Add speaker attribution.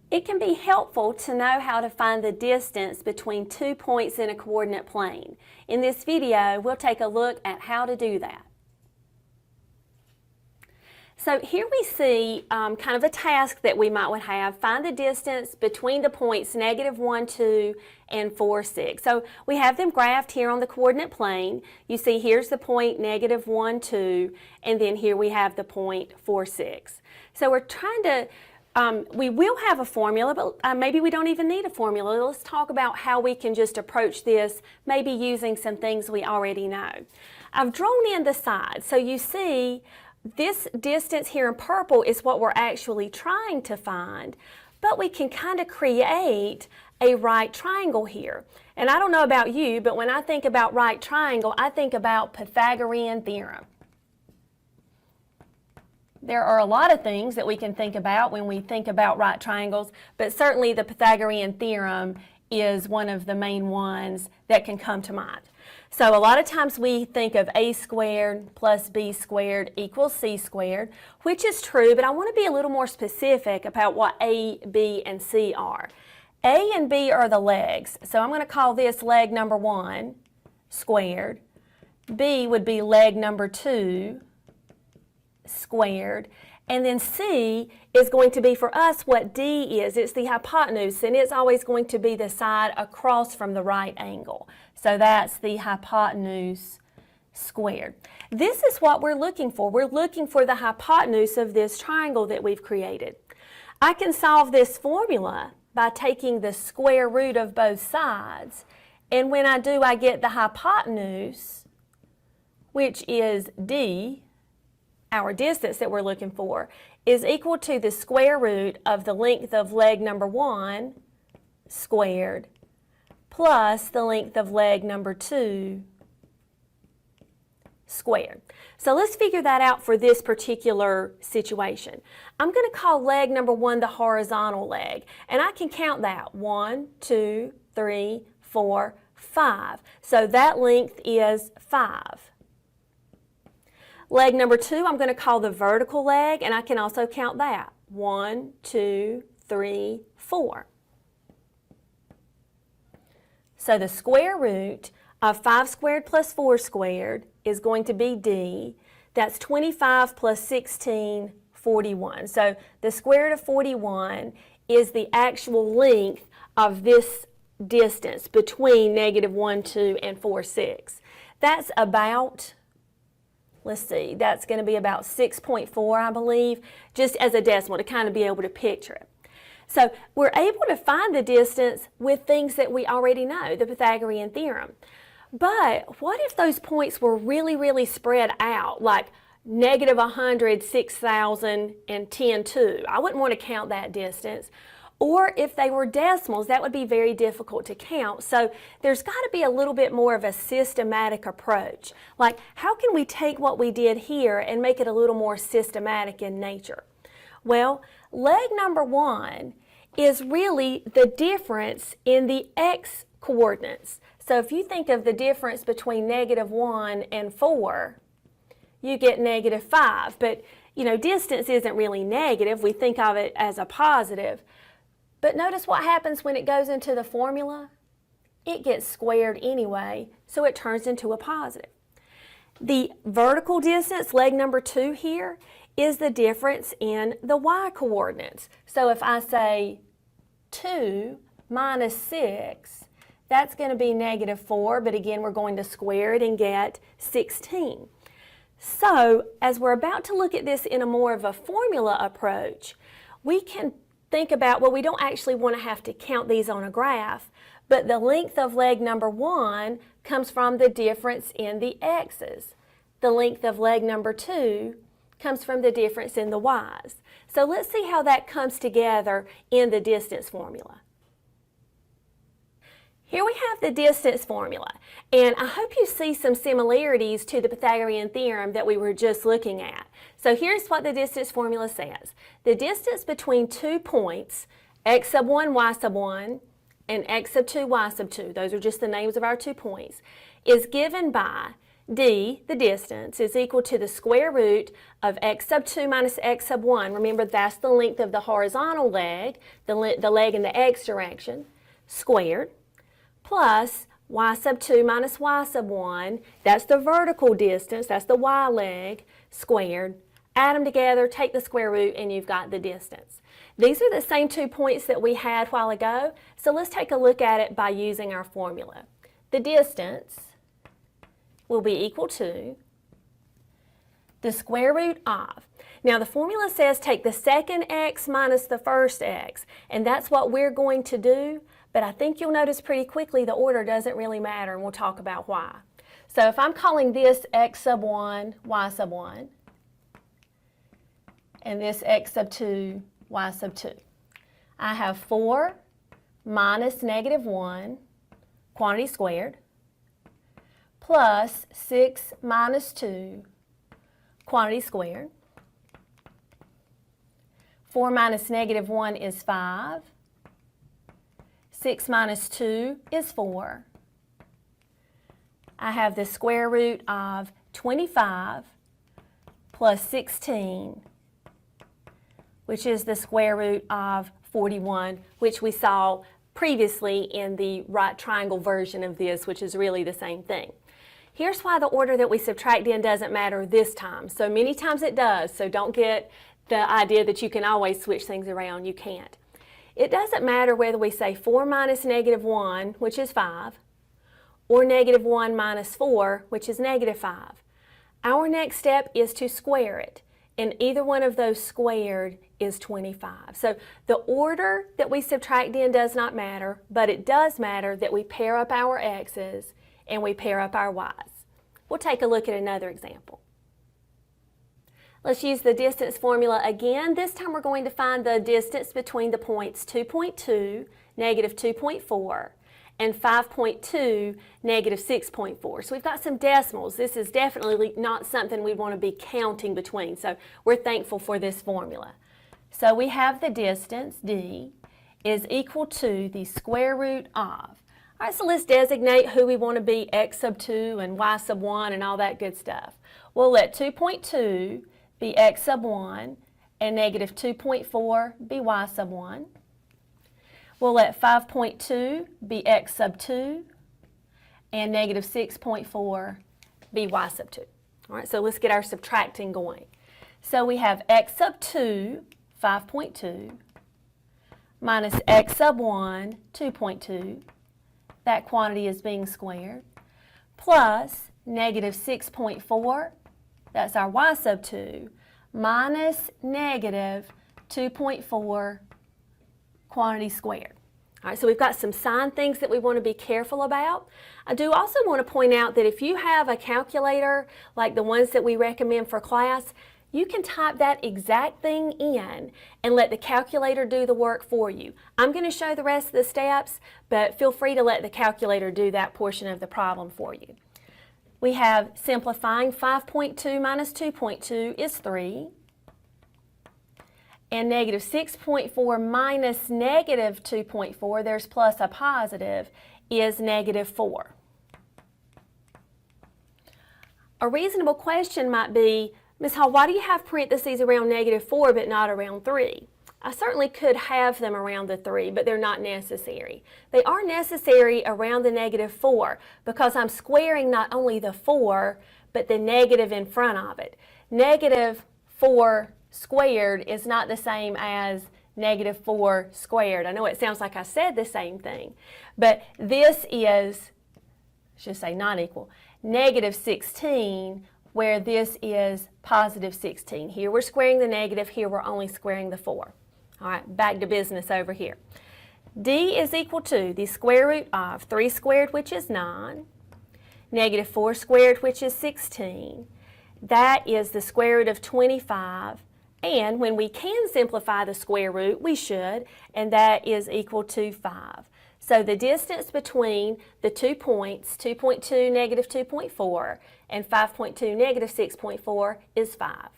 Speaker 1: It can be helpful to know how to find the distance between 2 points in a coordinate plane. In this video, we'll take a look at how to do that. So here we see kind of a task that we might have. Find the distance between the points -1, 2, and 4, 6. So we have them graphed here on the coordinate plane. You see here's the point -1, 2, and then here we have the point 4, 6. So we're trying to we will have a formula, but maybe we don't even need a formula. Let's talk about how we can just approach this, maybe using some things we already know. I've drawn in the sides, so you see this distance here in purple is what we're actually trying to find, but we can kind of create a right triangle here. And I don't know about you, but when I think about right triangle, I think about Pythagorean theorem. There are a lot of things that we can think about when we think about right triangles, but certainly the Pythagorean theorem is one of the main ones that can come to mind. So a lot of times we think of a squared plus b squared equals c squared, which is true, but I want to be a little more specific about what a, b, and c are. A and b are the legs, so I'm going to call this leg number 1 squared. B would be leg number 2 squared, and then C is going to be for us what D is. It's the hypotenuse, and it's always going to be the side across from the right angle. So that's the hypotenuse squared. This is what we're looking for. We're looking for the hypotenuse of this triangle that we've created. I can solve this formula by taking the square root of both sides, and when I do, I get the hypotenuse, which is D, our distance that we're looking for, is equal to the square root of the length of leg number 1 squared plus the length of leg number 2 squared. So let's figure that out for this particular situation. I'm going to call leg number 1 the horizontal leg, and I can count that 1, 2, 3, 4, 5. So that length is 5. Leg number 2 I'm going to call the vertical leg, and I can also count that 1, 2, 3, 4. So the square root of 5 squared plus 4 squared is going to be D. That's 25 plus 16, 41. So the square root of 41 is the actual length of this distance between -1, 2, and 4, 6. That's about, let's see, that's going to be about 6.4, I believe, just as a decimal to kind of be able to picture it. So we're able to find the distance with things that we already know, the Pythagorean theorem. But what if those points were really, really spread out, like -100, 6,000, and 10, 2? I wouldn't want to count that distance. Or if they were decimals, that would be very difficult to count. So there's got to be a little bit more of a systematic approach. Like, how can we take what we did here and make it a little more systematic in nature? Well, leg number 1 is really the difference in the x coordinates. So if you think of the difference between -1 and 4, you get -5. But, you know, distance isn't really negative. We think of it as a positive. But notice what happens when it goes into the formula. It gets squared anyway, so it turns into a positive. The vertical distance, leg number 2 here, is the difference in the y coordinates. So if I say 2 minus 6, that's going to be -4, but again, we're going to square it and get 16. So as we're about to look at this in a more of a formula approach, we can think about, well, we don't actually want to have to count these on a graph, but the length of leg number 1 comes from the difference in the x's. The length of leg number 2 comes from the difference in the y's. So let's see how that comes together in the distance formula. Here we have the distance formula, and I hope you see some similarities to the Pythagorean theorem that we were just looking at. So here's what the distance formula says. The distance between 2 points, x sub 1, y sub 1, and x sub 2, y sub 2, those are just the names of our 2 points, is given by D, the distance, is equal to the square root of x sub 2 minus x sub 1. Remember, that's the length of the horizontal leg, the leg in the x direction, squared, plus y sub 2 minus y sub 1. That's the vertical distance, that's the y leg, squared. Add them together, take the square root, and you've got the distance. These are the same 2 points that we had a while ago, so let's take a look at it by using our formula. The distance will be equal to the square root of. Now the formula says take the second x minus the first x, and that's what we're going to do, but I think you'll notice pretty quickly the order doesn't really matter, and we'll talk about why. So if I'm calling this x sub 1, y sub 1, and this x sub 2, y sub 2, I have 4 minus negative 1, quantity squared, plus 6 minus 2, quantity squared. 4 minus negative 1 is 5. 6 minus 2 is 4. I have the square root of 25 plus 16, which is the square root of 41, which we saw previously in the right triangle version of this, which is really the same thing. Here's why the order that we subtract in doesn't matter this time. So many times it does, so don't get the idea that you can always switch things around. You can't. It doesn't matter whether we say 4 minus negative 1, which is 5, or negative 1 minus 4, which is negative 5. Our next step is to square it, and either one of those squared is 25. So the order that we subtract in does not matter, but it does matter that we pair up our x's and we pair up our y's. We'll take a look at another example. Let's use the distance formula again. This time we're going to find the distance between the points 2.2, negative 2.4, and 5.2, negative 6.4. So we've got some decimals. This is definitely not something we want to be counting between, so we're thankful for this formula. So we have the distance, d, is equal to the square root of. All right, so let's designate who we want to be x sub 2 and y sub 1 and all that good stuff. We'll let 2.2 be x sub 1 and negative 2.4 be y sub 1. We'll let 5.2 be x sub 2 and negative 6.4 be y sub 2. All right, so let's get our subtracting going. So we have x sub 2, 5.2, minus x sub 1, 2.2. That quantity is being squared, plus negative 6.4, that's our y sub 2, minus negative 2.4 quantity squared. All right, so we've got some sign things that we want to be careful about. I do also want to point out that if you have a calculator like the ones that we recommend for class, you can type that exact thing in and let the calculator do the work for you. I'm going to show the rest of the steps, but feel free to let the calculator do that portion of the problem for you. We have simplifying 5.2 minus 2.2 is 3. And negative 6.4 minus negative 2.4, there's plus a positive, is negative 4. A reasonable question might be, Ms. Hall, why do you have parentheses around negative 4 but not around 3? I certainly could have them around the 3, but they're not necessary. They are necessary around the negative 4 because I'm squaring not only the 4, but the negative in front of it. Negative 4 squared is not the same as negative 4 squared. I know it sounds like I said the same thing, but this is, I should say not equal, negative 16, where this is positive 16. Here we're squaring the negative, here we're only squaring the 4. All right, back to business over here. D is equal to the square root of 3 squared, which is 9, negative 4 squared, which is 16. That is the square root of 25. And when we can simplify the square root, we should, and that is equal to 5. So the distance between the 2 points, 2.2, negative 2.4, and 5.2, negative 6.4, is 5.